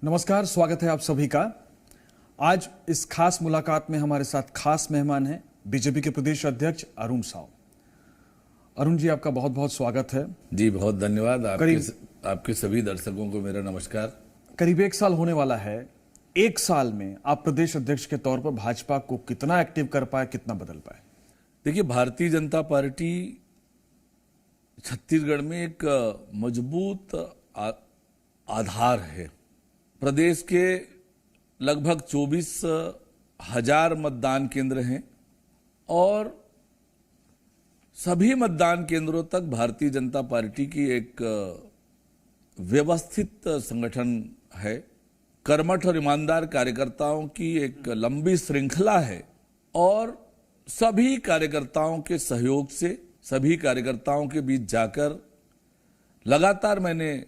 नमस्कार, स्वागत है आप सभी का। आज इस खास मुलाकात में हमारे साथ खास मेहमान हैं बीजेपी के प्रदेश अध्यक्ष अरुण साव। अरुण जी, आपका बहुत बहुत स्वागत है। जी बहुत धन्यवाद। आपके सभी दर्शकों को मेरा नमस्कार। करीब 1 साल होने वाला है। 1 साल में आप प्रदेश अध्यक्ष के तौर पर भाजपा को कितना एक्टिव कर पाए, कितना बदल पाए? देखिए, भारतीय जनता पार्टी छत्तीसगढ़ में एक मजबूत आधार है। प्रदेश के लगभग 24,000 मतदान केंद्र हैं और सभी मतदान केंद्रों तक भारतीय जनता पार्टी की एक व्यवस्थित संगठन है। कर्मठ और ईमानदार कार्यकर्ताओं की एक लंबी श्रृंखला है और सभी कार्यकर्ताओं के सहयोग से, सभी कार्यकर्ताओं के बीच जाकर लगातार मैंने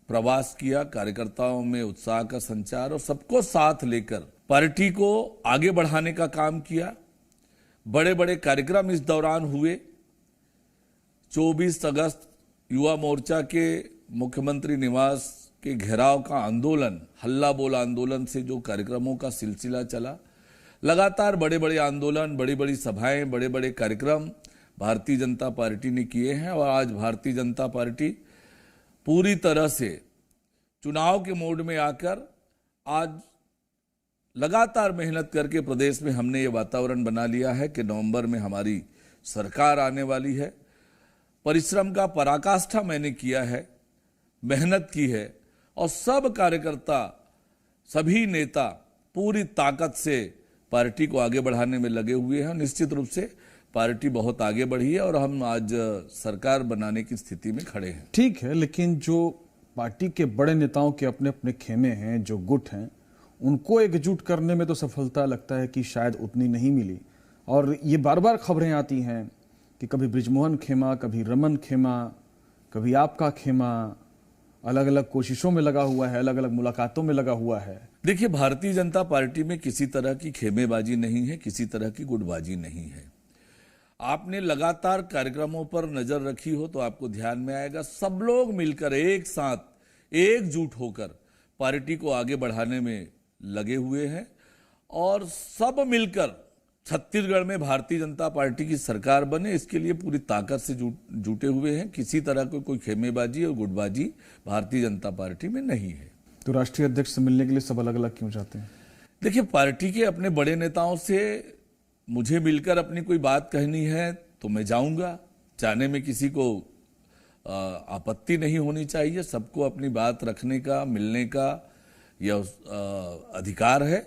प्रवास किया, कार्यकर्ताओं में उत्साह का संचार और सबको साथ लेकर पार्टी को आगे बढ़ाने का काम किया। बड़े बड़े कार्यक्रम इस दौरान हुए। 24 अगस्त युवा मोर्चा के मुख्यमंत्री निवास के घेराव का आंदोलन, हल्ला बोल आंदोलन से जो कार्यक्रमों का सिलसिला चला, लगातार बड़े बड़े आंदोलन, बड़ी बड़ी सभाएं, बड़े बड़े कार्यक्रम भारतीय जनता पार्टी ने किए हैं और आज भारतीय जनता पार्टी पूरी तरह से चुनाव के मोड में आकर आज लगातार मेहनत करके प्रदेश में हमने ये वातावरण बना लिया है कि नवंबर में हमारी सरकार आने वाली है। परिश्रम का पराकाष्ठा मैंने किया है, मेहनत की है और सब कार्यकर्ता, सभी नेता पूरी ताकत से पार्टी को आगे बढ़ाने में लगे हुए हैं। निश्चित रूप से पार्टी बहुत आगे बढ़ी है और हम आज सरकार बनाने की स्थिति में खड़े हैं। ठीक है, लेकिन जो पार्टी के बड़े नेताओं के अपने अपने खेमे हैं, जो गुट हैं, उनको एकजुट करने में तो सफलता लगता है कि शायद उतनी नहीं मिली। और ये बार बार खबरें आती हैं कि कभी बृजमोहन खेमा, कभी रमन खेमा, कभी आपका खेमा अलग अलग कोशिशों में लगा हुआ है, अलग अलग मुलाकातों में लगा हुआ है। देखिए, भारतीय जनता पार्टी में किसी तरह की खेमेबाजी नहीं है, किसी तरह की गुटबाजी नहीं है। आपने लगातार कार्यक्रमों पर नजर रखी हो तो आपको ध्यान में आएगा, सब लोग मिलकर एक साथ एकजुट होकर पार्टी को आगे बढ़ाने में लगे हुए हैं और सब मिलकर छत्तीसगढ़ में भारतीय जनता पार्टी की सरकार बने, इसके लिए पूरी ताकत से जुटे हुए हैं। किसी तरह की कोई खेमेबाजी और गुटबाजी भारतीय जनता पार्टी में नहीं है। तो राष्ट्रीय अध्यक्ष से मिलने के लिए सब अलग अलग क्यों चाहते हैं? देखिए, पार्टी के अपने बड़े नेताओं से मुझे मिलकर अपनी कोई बात कहनी है तो मैं जाऊंगा। जाने में किसी को आपत्ति नहीं होनी चाहिए। सबको अपनी बात रखने का, मिलने का यह अधिकार है।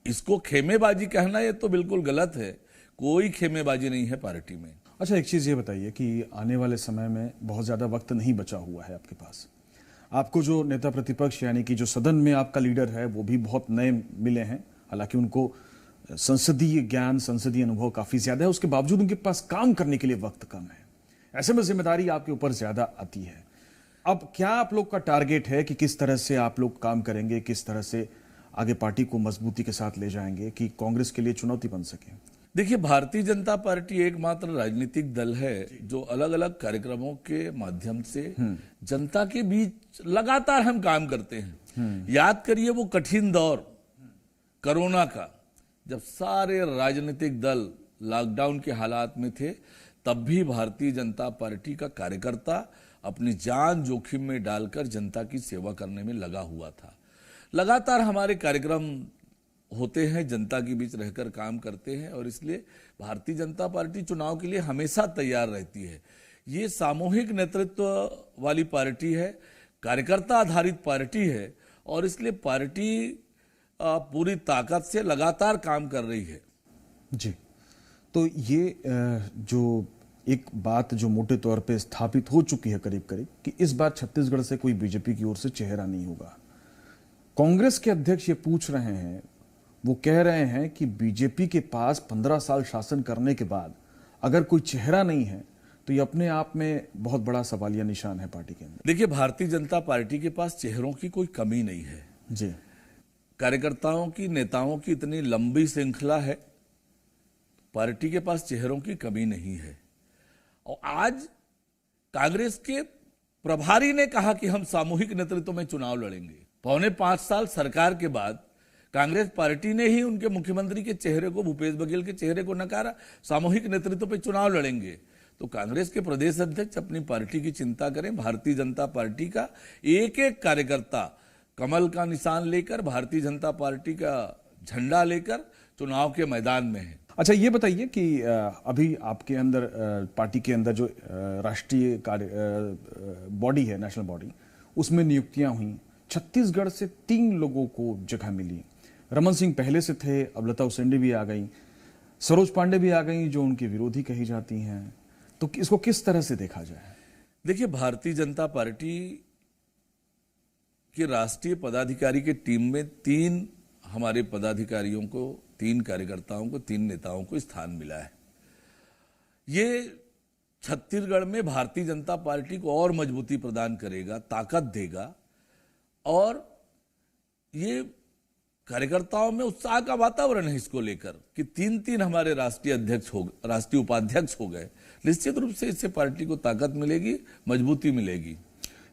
इसको खेमेबाजी कहना ये तो बिल्कुल गलत है। कोई खेमेबाजी नहीं है पार्टी में। अच्छा, एक चीज ये बताइए कि आने वाले समय में बहुत ज्यादा वक्त नहीं बचा हुआ है आपके पास। आपको जो नेता प्रतिपक्ष यानी कि जो सदन में आपका लीडर है वो भी बहुत नए मिले हैं। हालांकि उनको संसदीय ज्ञान, संसदीय अनुभव काफी ज्यादा है, उसके बावजूद उनके पास काम करने के लिए वक्त कम है। ऐसे में जिम्मेदारी आपके ऊपर ज्यादा आती है। अब क्या आप लोग का टारगेट है कि किस तरह से आप लोग काम करेंगे, किस तरह से आगे पार्टी को मजबूती के साथ ले जाएंगे कि कांग्रेस के लिए चुनौती बन सके? देखिए, भारतीय जनता पार्टी एकमात्र राजनीतिक दल है जो अलग अलग कार्यक्रमों के माध्यम से जनता के बीच लगातार हम काम करते हैं। याद करिए वो कठिन दौर कोरोना का, जब सारे राजनीतिक दल लॉकडाउन के हालात में थे, तब भी भारतीय जनता पार्टी का कार्यकर्ता अपनी जान जोखिम में डालकर जनता की सेवा करने में लगा हुआ था। लगातार हमारे कार्यक्रम होते हैं, जनता के बीच रहकर काम करते हैं और इसलिए भारतीय जनता पार्टी चुनाव के लिए हमेशा तैयार रहती है। ये सामूहिक नेतृत्व वाली पार्टी है, कार्यकर्ता आधारित पार्टी है और इसलिए पार्टी पूरी ताकत से लगातार काम कर रही है। जी, तो ये जो एक बात जो मोटे तौर पे स्थापित हो चुकी है करीब करीब कि इस बार छत्तीसगढ़ से कोई बीजेपी की ओर से चेहरा नहीं होगा। कांग्रेस के अध्यक्ष ये पूछ रहे हैं, वो कह रहे हैं कि बीजेपी के पास 15 साल शासन करने के बाद अगर कोई चेहरा नहीं है तो ये अपने आप में बहुत बड़ा सवालिया निशान है पार्टी के अंदर। देखिए, भारतीय जनता पार्टी के पास चेहरों की कोई कमी नहीं है। जी, कार्यकर्ताओं की, नेताओं की इतनी लंबी श्रृंखला है, पार्टी के पास चेहरों की कमी नहीं है। और आज कांग्रेस के प्रभारी ने कहा कि हम सामूहिक नेतृत्व में चुनाव लड़ेंगे। 5.25 साल सरकार के बाद कांग्रेस पार्टी ने ही उनके मुख्यमंत्री के चेहरे को, भूपेश बघेल के चेहरे को नकारा। सामूहिक नेतृत्व पे चुनाव लड़ेंगे तो कांग्रेस के प्रदेश अध्यक्ष अपनी पार्टी की चिंता करें। भारतीय जनता पार्टी का एक एक कार्यकर्ता कमल का निशान लेकर, भारतीय जनता पार्टी का झंडा लेकर चुनाव के मैदान में है। अच्छा, ये बताइए कि अभी आपके अंदर पार्टी के अंदर जो राष्ट्रीय कार्य बॉडी है, नेशनल बॉडी, उसमें नियुक्तियां हुई। छत्तीसगढ़ से 3 लोगों को जगह मिली। रमन सिंह पहले से थे, अब लता उसेंडी भी आ गई, सरोज पांडे भी आ गई जो उनकी विरोधी कही जाती हैं। तो इसको किस तरह से देखा जाए? देखिए, भारतीय जनता पार्टी के राष्ट्रीय पदाधिकारी की टीम में 3 हमारे पदाधिकारियों को, 3 कार्यकर्ताओं को, 3 नेताओं को स्थान मिला है। ये छत्तीसगढ़ में भारतीय जनता पार्टी को और मजबूती प्रदान करेगा, ताकत देगा और ये कार्यकर्ताओं में उत्साह का वातावरण है इसको लेकर कि 3 हमारे राष्ट्रीय उपाध्यक्ष हो गए। निश्चित रूप से इससे पार्टी को ताकत मिलेगी, मजबूती मिलेगी।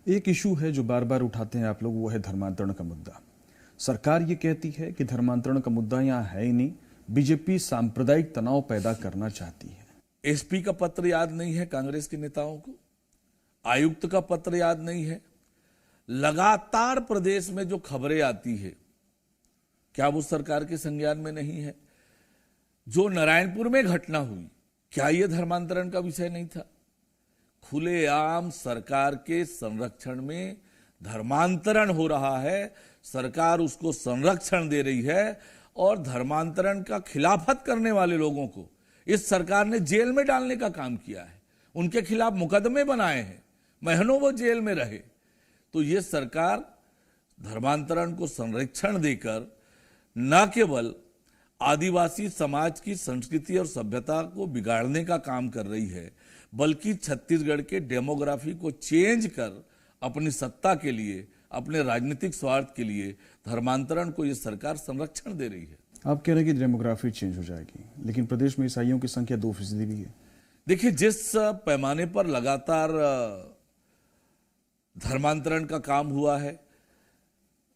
एक इशू है जो बार बार उठाते हैं आप लोग, वो है धर्मांतरण का मुद्दा। सरकार ये कहती है कि धर्मांतरण का मुद्दा यहाँ है ही नहीं, बीजेपी सांप्रदायिक तनाव पैदा करना चाहती है। एसपी का पत्र याद नहीं है कांग्रेस के नेताओं को, आयुक्त का पत्र याद नहीं है। लगातार प्रदेश में जो खबरें आती है, क्या वो सरकार के संज्ञान में नहीं है? जो नारायणपुर में घटना हुई, क्या यह धर्मांतरण का विषय नहीं था? खुलेआम सरकार के संरक्षण में धर्मांतरण हो रहा है, सरकार उसको संरक्षण दे रही है और धर्मांतरण का खिलाफत करने वाले लोगों को इस सरकार ने जेल में डालने का काम किया है, उनके खिलाफ मुकदमे बनाए हैं, महीनों वो जेल में रहे। तो ये सरकार धर्मांतरण को संरक्षण देकर न केवल आदिवासी समाज की संस्कृति और सभ्यता को बिगाड़ने का काम कर रही है, बल्कि छत्तीसगढ़ के डेमोग्राफी को चेंज कर अपनी सत्ता के लिए, अपने राजनीतिक स्वार्थ के लिए धर्मांतरण को यह सरकार संरक्षण दे रही है। आप कह रहे हैं कि डेमोग्राफी चेंज हो जाएगी, लेकिन प्रदेश में ईसाइयों की संख्या 2% भी है। देखिए, जिस पैमाने पर लगातार धर्मांतरण का काम हुआ है,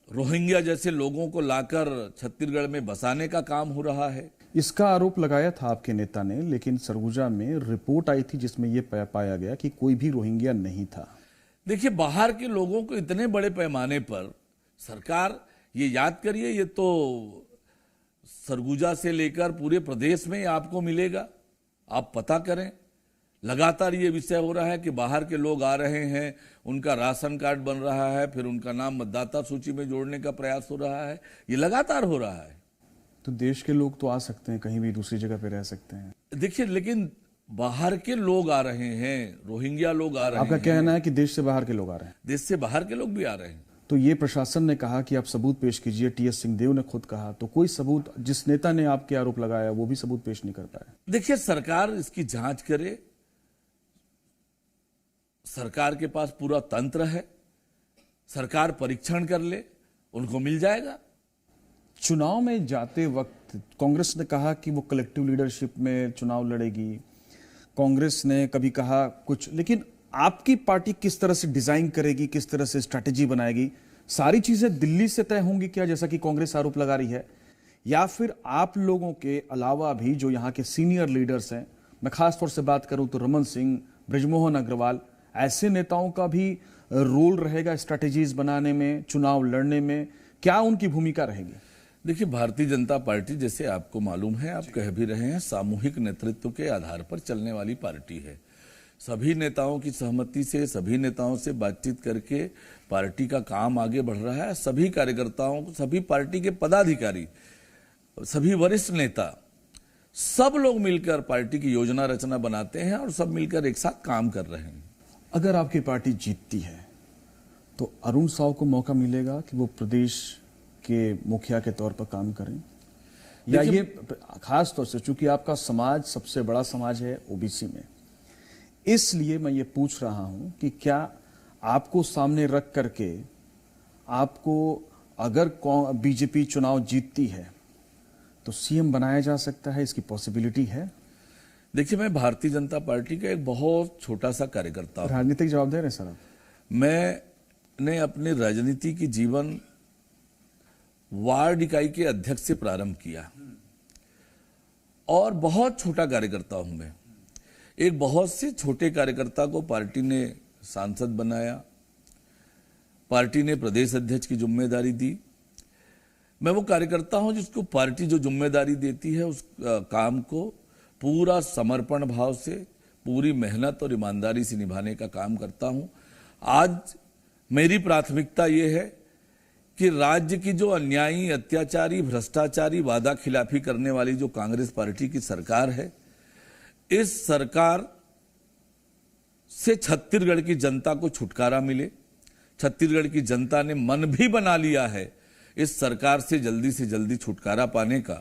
रोहिंग्या जैसे लोगों को लाकर छत्तीसगढ़ में बसाने का काम हो रहा है, इसका आरोप लगाया था आपके नेता ने, लेकिन सरगुजा में रिपोर्ट आई थी जिसमें यह पाया गया कि कोई भी रोहिंग्या नहीं था। देखिए, बाहर के लोगों को इतने बड़े पैमाने पर सरकार, ये याद करिए, ये तो सरगुजा से लेकर पूरे प्रदेश में आपको मिलेगा, आप पता करें। लगातार ये विषय हो रहा है कि बाहर के लोग आ रहे हैं, उनका राशन कार्ड बन रहा है, फिर उनका नाम मतदाता सूची में जोड़ने का प्रयास हो रहा है, ये लगातार हो रहा है। तो देश के लोग तो आ सकते हैं, कहीं भी दूसरी जगह पे रह सकते हैं। देखिए, लेकिन बाहर के लोग आ रहे हैं, रोहिंग्या लोग आ रहे हैं। आपका कहना है कि देश से बाहर के लोग आ रहे हैं? देश से बाहर के लोग भी आ रहे हैं। तो ये प्रशासन ने कहा कि आप सबूत पेश कीजिए, टीएस सिंहदेव ने खुद कहा, तो कोई सबूत, जिस नेता ने आपके आरोप लगाया वो भी सबूत पेश नहीं कर पाया। देखिए, सरकार इसकी जांच करे, सरकार के पास पूरा तंत्र है, सरकार परीक्षण कर ले, उनको मिल जाएगा। चुनाव में जाते वक्त कांग्रेस ने कहा कि वो कलेक्टिव लीडरशिप में चुनाव लड़ेगी, कांग्रेस ने कभी कहा कुछ, लेकिन आपकी पार्टी किस तरह से डिजाइन करेगी, किस तरह से स्ट्रैटेजी बनाएगी? सारी चीजें दिल्ली से तय होंगी क्या, जैसा कि कांग्रेस आरोप लगा रही है, या फिर आप लोगों के अलावा भी जो यहाँ के सीनियर लीडर्स हैं, मैं खास तौर से बात करूं तो रमन सिंह, बृजमोहन अग्रवाल, ऐसे नेताओं का भी रोल रहेगा स्ट्रैटेजीज बनाने में, चुनाव लड़ने में? क्या उनकी भूमिका रहेगी? देखिए, भारतीय जनता पार्टी, जैसे आपको मालूम है, आप कह भी रहे हैं, सामूहिक नेतृत्व के आधार पर चलने वाली पार्टी है। सभी नेताओं की सहमति से, सभी नेताओं से बातचीत करके पार्टी का काम आगे बढ़ रहा है। सभी कार्यकर्ताओं को, सभी पार्टी के पदाधिकारी, सभी वरिष्ठ नेता, सब लोग मिलकर पार्टी की योजना रचना बनाते हैं और सब मिलकर एक साथ काम कर रहे हैं। अगर आपकी पार्टी जीतती है तो अरुण साव को मौका मिलेगा कि वो प्रदेश के मुखिया के तौर पर काम करें, या ये खास तौर से चूंकि आपका समाज सबसे बड़ा समाज है ओबीसी में, इसलिए मैं ये पूछ रहा हूं कि क्या आपको सामने रख करके, आपको अगर बीजेपी चुनाव जीतती है तो सीएम बनाया जा सकता है? इसकी पॉसिबिलिटी है? देखिए, मैं भारतीय जनता पार्टी का एक बहुत छोटा सा कार्यकर्ता हूं। राजनीतिक जवाब दे रहे हैं सर आप? मैंने अपने राजनीति की जीवन वार्ड इकाई के अध्यक्ष से प्रारंभ किया और बहुत छोटा कार्यकर्ता हूं मैं। एक बहुत से छोटे कार्यकर्ता को पार्टी ने सांसद बनाया, पार्टी ने प्रदेश अध्यक्ष की जिम्मेदारी दी। मैं वो कार्यकर्ता हूं जिसको पार्टी जो जिम्मेदारी देती है उस काम को पूरा समर्पण भाव से, पूरी मेहनत और ईमानदारी से निभाने का काम करता हूं। आज मेरी प्राथमिकता ये है कि राज्य की जो अन्यायी, अत्याचारी, भ्रष्टाचारी, वादा खिलाफी करने वाली जो कांग्रेस पार्टी की सरकार है, इस सरकार से छत्तीसगढ़ की जनता को छुटकारा मिले। छत्तीसगढ़ की जनता ने मन भी बना लिया है इस सरकार से जल्दी छुटकारा पाने का।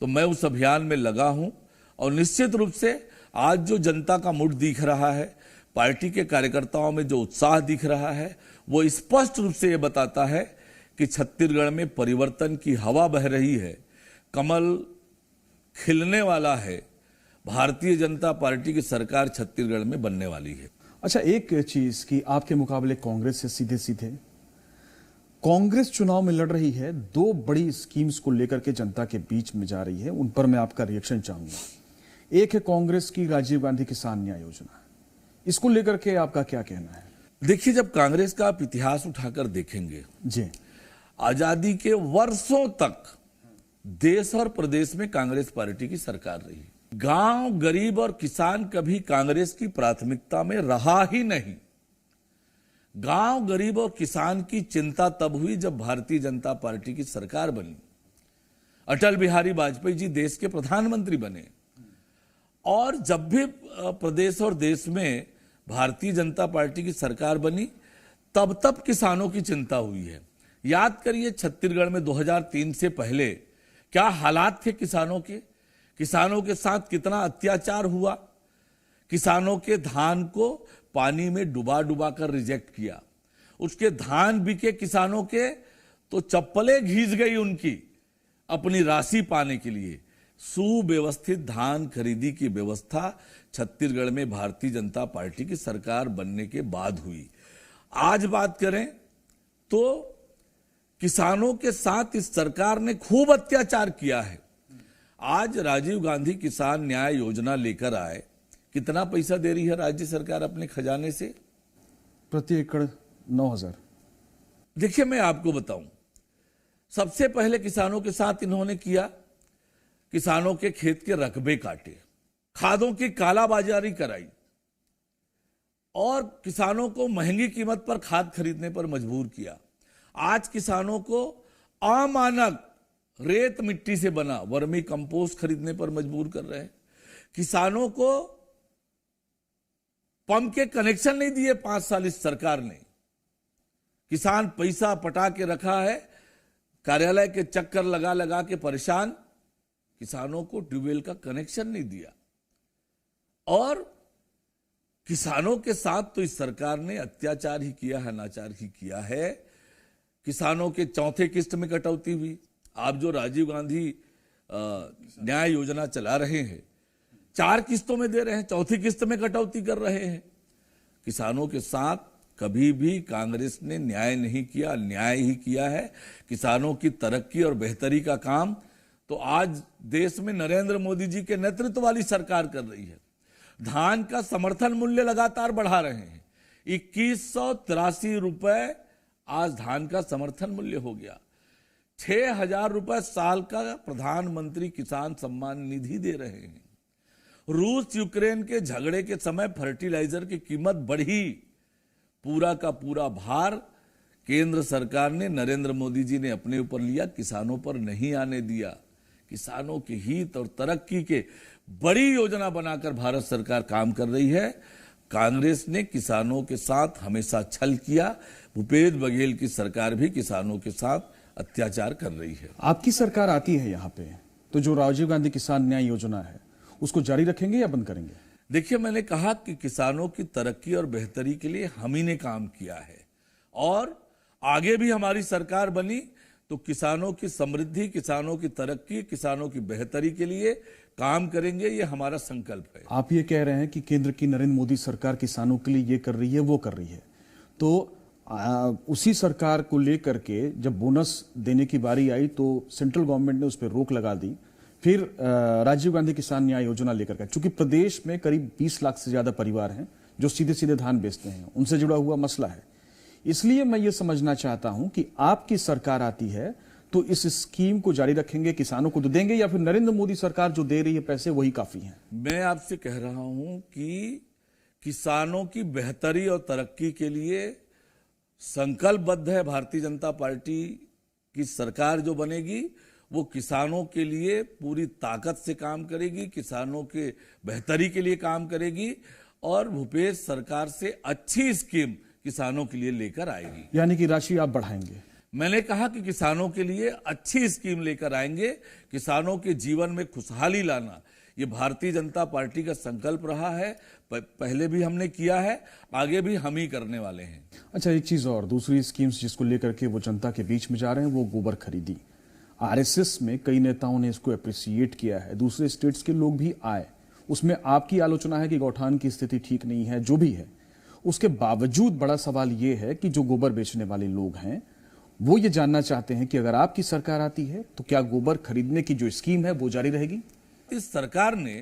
तो मैं उस अभियान में लगा हूं और निश्चित रूप से आज जो जनता का मूड दिख रहा है, पार्टी के कार्यकर्ताओं में जो उत्साह दिख रहा है, वो स्पष्ट रूप से ये बताता है कि छत्तीसगढ़ में परिवर्तन की हवा बह रही है, कमल खिलने वाला है। भारतीय जनता पार्टी की सरकार छत्तीसगढ़ में बनने वाली है। अच्छा, एक चीज कि आपके मुकाबले कांग्रेस से सीधे सीधे कांग्रेस चुनाव में लड़ रही है, दो बड़ी स्कीम्स को लेकर के जनता के बीच में जा रही है, उन पर मैं आपका रिएक्शन चाहूंगा। एक है कांग्रेस की राजीव गांधी किसान न्याय योजना, इसको लेकर के आपका क्या कहना है? देखिए, जब कांग्रेस का आप इतिहास उठाकर देखेंगे जी, आजादी के वर्षों तक देश और प्रदेश में कांग्रेस पार्टी की सरकार रही। गांव, गरीब और किसान कभी कांग्रेस की प्राथमिकता में रहा ही नहीं। गांव, गरीब और किसान की चिंता तब हुई जब भारतीय जनता पार्टी की सरकार बनी। अटल बिहारी वाजपेयी जी देश के प्रधानमंत्री बने और जब भी प्रदेश और देश में भारतीय जनता पार्टी की सरकार बनी, तब किसानों की चिंता हुई है। याद करिए, छत्तीसगढ़ में 2003 से पहले क्या हालात थे किसानों के। किसानों के साथ कितना अत्याचार हुआ। किसानों के धान को पानी में डुबा कर रिजेक्ट किया। उसके धान बिके किसानों के तो चप्पलें घिस गई उनकी अपनी राशि पाने के लिए। सुव्यवस्थित धान खरीदी की व्यवस्था छत्तीसगढ़ में भारतीय जनता पार्टी की सरकार बनने के बाद हुई। आज बात करें तो किसानों के साथ इस सरकार ने खूब अत्याचार किया है। आज राजीव गांधी किसान न्याय योजना लेकर आए, कितना पैसा दे रही है राज्य सरकार अपने खजाने से? प्रति एकड़ 9,000। देखिए, मैं आपको बताऊं, सबसे पहले किसानों के साथ इन्होंने किया, किसानों के खेत के रकबे काटे, खादों की कालाबाजारी कराई और किसानों को महंगी कीमत पर खाद खरीदने पर मजबूर किया। आज किसानों को अमानक रेत मिट्टी से बना वर्मी कंपोस्ट खरीदने पर मजबूर कर रहे हैं। किसानों को पंप के कनेक्शन नहीं दिए 5 साल इस सरकार ने। किसान पैसा पटा के रखा है, कार्यालय के चक्कर लगा के परेशान। किसानों को ट्यूबवेल का कनेक्शन नहीं दिया और किसानों के साथ तो इस सरकार ने अत्याचार ही किया है, अनाचार ही किया है। किसानों के चौथे किस्त में कटौती हुई। आप जो राजीव गांधी न्याय योजना चला रहे हैं, 4 किस्तों में दे रहे हैं, चौथी किस्त में कटौती कर रहे हैं। किसानों के साथ कभी भी कांग्रेस ने न्याय नहीं किया, अन्याय ही किया है। किसानों की तरक्की और बेहतरी का काम तो आज देश में नरेंद्र मोदी जी के नेतृत्व वाली सरकार कर रही है। धान का समर्थन मूल्य लगातार बढ़ा रहे हैं। 2183 रुपए आज धान का समर्थन मूल्य हो गया। 6,000 रुपए साल का प्रधानमंत्री किसान सम्मान निधि दे रहे हैं। रूस यूक्रेन के झगड़े के समय फर्टिलाइजर की कीमत बढ़ी। पूरा का पूरा भार केंद्र सरकार ने, नरेंद्र मोदी जी ने अपने ऊपर लिया, किसानों पर नहीं आने दिया। किसानों के हित और तरक्की के बड़ी योजना बनाकर भारत सरकार काम कर रही है। कांग्रेस ने किसानों के साथ हमेशा छल किया। भूपेश बघेल की सरकार भी किसानों के साथ अत्याचार कर रही है। आपकी सरकार आती है यहाँ पे तो जो राजीव गांधी किसान न्याय योजना है उसको जारी रखेंगे या बंद करेंगे? देखिए, मैंने कहा कि किसानों की तरक्की और बेहतरी के लिए हम ही ने काम किया है और आगे भी हमारी सरकार बनी तो किसानों की समृद्धि, किसानों की तरक्की, किसानों की बेहतरी के लिए काम करेंगे। ये हमारा संकल्प है। आप ये कह रहे हैं कि केंद्र की नरेंद्र मोदी सरकार किसानों के लिए ये कर रही है, वो कर रही है, तो उसी सरकार को लेकर के जब बोनस देने की बारी आई तो सेंट्रल गवर्नमेंट ने उस पर रोक लगा दी। फिर राजीव गांधी किसान न्याय योजना लेकर के, चूंकि प्रदेश में करीब 20 लाख से ज्यादा परिवार हैं जो सीधे सीधे धान बेचते हैं, उनसे जुड़ा हुआ मसला है। इसलिए मैं ये समझना चाहता हूं कि आपकी सरकार आती है तो इस स्कीम को जारी रखेंगे, किसानों को तो देंगे, या फिर नरेंद्र मोदी सरकार जो दे रही है पैसे वही काफी हैं? मैं आपसे कह रहा हूं कि किसानों की बेहतरी और तरक्की के लिए संकल्पबद्ध है भारतीय जनता पार्टी की सरकार जो बनेगी वो किसानों के लिए पूरी ताकत से काम करेगी, किसानों के बेहतरी के लिए काम करेगी और भूपेश सरकार से अच्छी स्कीम किसानों के लिए लेकर आएगी। यानी कि राशि आप बढ़ाएंगे? मैंने कहा कि किसानों के लिए अच्छी स्कीम लेकर आएंगे, किसानों के जीवन में खुशहाली लाना ये भारतीय जनता पार्टी का संकल्प रहा है। पहले भी हमने किया है, आगे भी हम ही करने वाले हैं। अच्छा, एक चीज और, दूसरी स्कीम्स जिसको लेकर के वो जनता के बीच में जा रहे हैं वो गोबर खरीदी। आरएसएस में कई नेताओं ने इसको अप्रिसिएट किया है, दूसरे स्टेट्स के लोग भी आए, उसमें आपकी आलोचना है कि गौठान की स्थिति ठीक नहीं है, जो भी है। उसके बावजूद बड़ा सवाल यह है कि जो गोबर बेचने वाले लोग हैं वो ये जानना चाहते हैं कि अगर आपकी सरकार आती है तो क्या गोबर खरीदने की जो स्कीम है वो जारी रहेगी? इस सरकार ने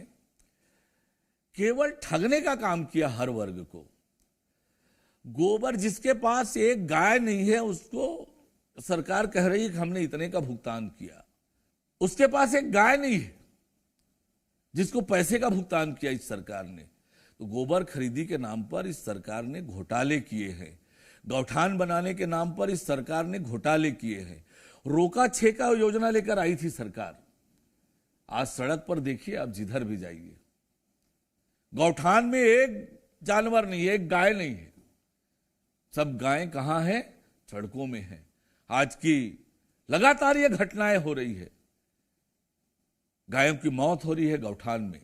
केवल ठगने का काम किया हर वर्ग को। गोबर जिसके पास एक गाय नहीं है उसको सरकार कह रही है कि हमने इतने का भुगतान किया। उसके पास एक गाय नहीं है जिसको पैसे का भुगतान किया इस सरकार ने। तो गोबर खरीदी के नाम पर इस सरकार ने घोटाले किए हैं, गौठान बनाने के नाम पर इस सरकार ने घोटाले किए हैं। रोका छेका योजना लेकर आई थी सरकार, आज सड़क पर देखिए आप जिधर भी जाइए, गौठान में एक जानवर नहीं है, एक गाय नहीं है। सब गायें कहां हैं? सड़कों में हैं। आज की लगातार ये घटनाएं हो रही है, गायों की मौत हो रही है गौठान में,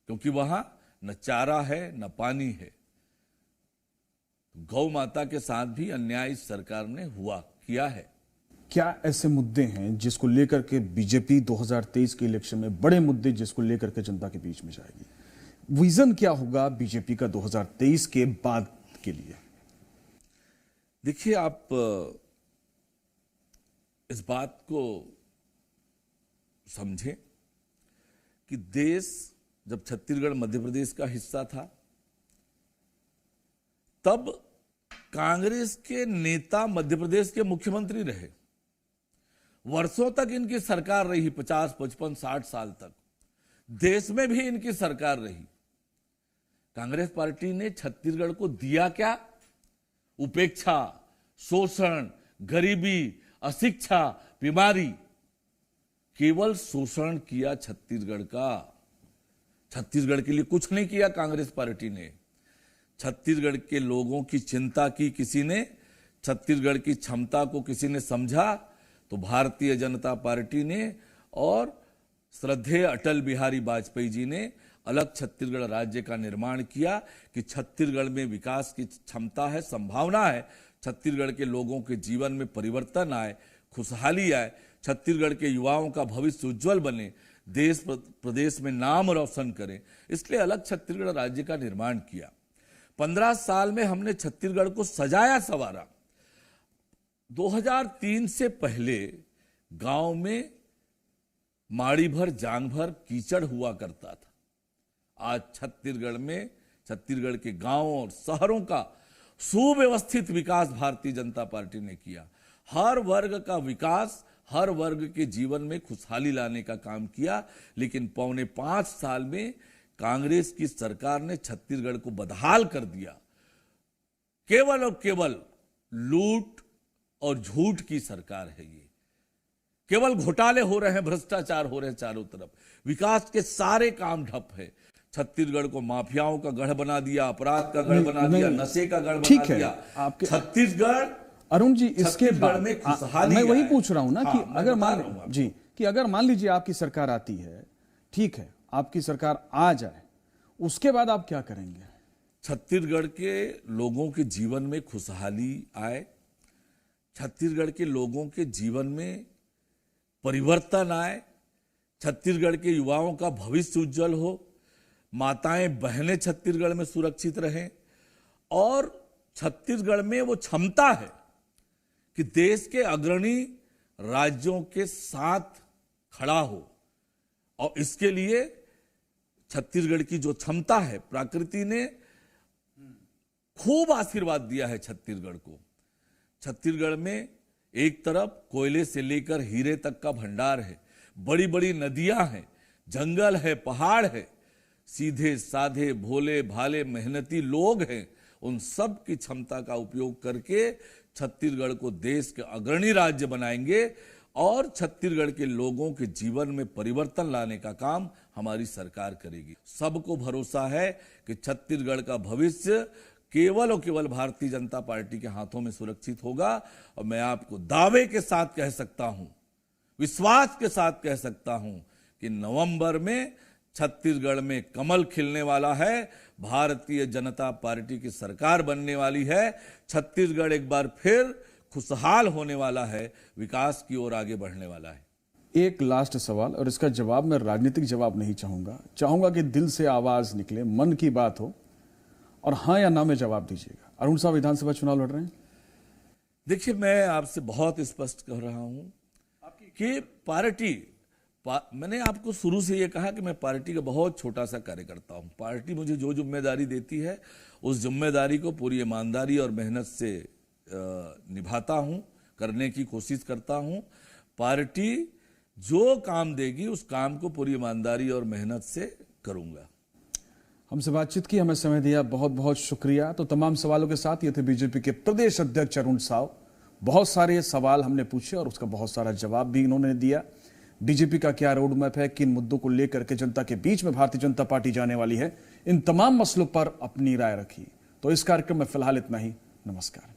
क्योंकि वहां न चारा है न पानी है। गौ माता के साथ भी अन्याय इस सरकार ने किया है। क्या ऐसे मुद्दे हैं जिसको लेकर के बीजेपी 2023 के इलेक्शन में, बड़े मुद्दे जिसको लेकर के जनता के बीच में जाएगी? विजन क्या होगा बीजेपी का 2023 के बाद के लिए? देखिए, आप इस बात को समझें कि देश जब छत्तीसगढ़ मध्य प्रदेश का हिस्सा था तब कांग्रेस के नेता मध्य प्रदेश के मुख्यमंत्री रहे। वर्षों तक इनकी सरकार रही, 50, 55, 60 साल तक देश में भी इनकी सरकार रही। कांग्रेस पार्टी ने छत्तीसगढ़ को दिया क्या? उपेक्षा, शोषण, गरीबी, अशिक्षा, बीमारी। केवल शोषण किया छत्तीसगढ़ का, छत्तीसगढ़ के लिए कुछ नहीं किया कांग्रेस पार्टी ने। छत्तीसगढ़ के लोगों की चिंता की किसी ने, छत्तीसगढ़ की क्षमता को किसी ने समझा तो भारतीय जनता पार्टी ने और श्रद्धेय अटल बिहारी वाजपेयी जी ने अलग छत्तीसगढ़ राज्य का निर्माण किया कि छत्तीसगढ़ में विकास की क्षमता है, संभावना है, छत्तीसगढ़ के लोगों के जीवन में परिवर्तन आए, खुशहाली आए, छत्तीसगढ़ के युवाओं का भविष्य उज्जवल बने, देश प्रदेश में नाम रोशन करें। इसलिए अलग छत्तीसगढ़ राज्य का निर्माण किया। 15 साल में हमने छत्तीसगढ़ को सजाया संवारा। 2003 से पहले गांव में माड़ी भर जांग भर कीचड़ हुआ करता था। आज छत्तीसगढ़ में, छत्तीसगढ़ के गांवों और शहरों का सुव्यवस्थित विकास भारतीय जनता पार्टी ने किया। हर वर्ग का विकास, हर वर्ग के जीवन में खुशहाली लाने का काम किया। लेकिन 4.25 साल में कांग्रेस की सरकार ने छत्तीसगढ़ को बदहाल कर दिया। केवल और केवल लूट और झूठ की सरकार है ये। केवल घोटाले हो रहे हैं, भ्रष्टाचार हो रहे हैं चारों तरफ, विकास के सारे काम ठप है। छत्तीसगढ़ को माफियाओं का गढ़ बना दिया, अपराध का गढ़ बना दिया, नशे का गढ़ बना दिया। आपके छत्तीसगढ़, अरुण जी, इसके बाद में खुशहाली मैं वही पूछ रहा हूं ना, कि अगर मान लीजिए आपकी सरकार आती है, ठीक है, आपकी सरकार आ जाए, उसके बाद आप क्या करेंगे? छत्तीसगढ़ के लोगों के जीवन में खुशहाली आए, छत्तीसगढ़ के लोगों के जीवन में परिवर्तन आए, छत्तीसगढ़ के युवाओं का भविष्य उज्जवल हो, माताएं बहनें छत्तीसगढ़ में सुरक्षित रहें और छत्तीसगढ़ में वो क्षमता है कि देश के अग्रणी राज्यों के साथ खड़ा हो, और इसके लिए छत्तीसगढ़ की जो क्षमता है, प्रकृति ने खूब आशीर्वाद दिया है छत्तीसगढ़ को। छत्तीसगढ़ में एक तरफ कोयले से लेकर हीरे तक का भंडार है, बड़ी बड़ी नदियां हैं, जंगल है, पहाड़ है, सीधे साधे भोले भाले मेहनती लोग हैं। उन सब की क्षमता का उपयोग करके छत्तीसगढ़ को देश के अग्रणी राज्य बनाएंगे और छत्तीसगढ़ के लोगों के जीवन में परिवर्तन लाने का काम हमारी सरकार करेगी। सबको भरोसा है कि छत्तीसगढ़ का भविष्य केवल और केवल भारतीय जनता पार्टी के हाथों में सुरक्षित होगा। और मैं आपको दावे के साथ कह सकता हूं, विश्वास के साथ कह सकता हूं कि नवंबर में छत्तीसगढ़ में कमल खिलने वाला है, भारतीय जनता पार्टी की सरकार बनने वाली है, छत्तीसगढ़ एक बार फिर खुशहाल होने वाला है, विकास की ओर आगे बढ़ने वाला है। एक लास्ट सवाल, और इसका जवाब मैं राजनीतिक जवाब नहीं चाहूंगा कि दिल से आवाज निकले, मन की बात हो, और हाँ या ना में जवाब दीजिएगा। अरुण साहब विधानसभा चुनाव लड़ रहे हैं? देखिए, मैं आपसे बहुत स्पष्ट कह रहा हूं कि मैंने आपको शुरू से यह कहा कि मैं पार्टी का बहुत छोटा सा कार्यकर्ता हूं। पार्टी मुझे जो जिम्मेदारी देती है उस जिम्मेदारी को पूरी ईमानदारी और मेहनत से निभाता हूं, करने की कोशिश करता हूं। पार्टी जो काम देगी उस काम को पूरी ईमानदारी और मेहनत से करूंगा। हमसे बातचीत की, हमें समय दिया, बहुत बहुत शुक्रिया। तो तमाम सवालों के साथ ये थे बीजेपी के प्रदेश अध्यक्ष अरुण साव। बहुत सारे सवाल हमने पूछे और उसका बहुत सारा जवाब भी इन्होंने दिया। बीजेपी का क्या रोड मैप है, किन मुद्दों को लेकर के जनता के बीच में भारतीय जनता पार्टी जाने वाली है, इन तमाम मसलों पर अपनी राय रखी। तो इस कार्यक्रम में फिलहाल इतना ही। नमस्कार।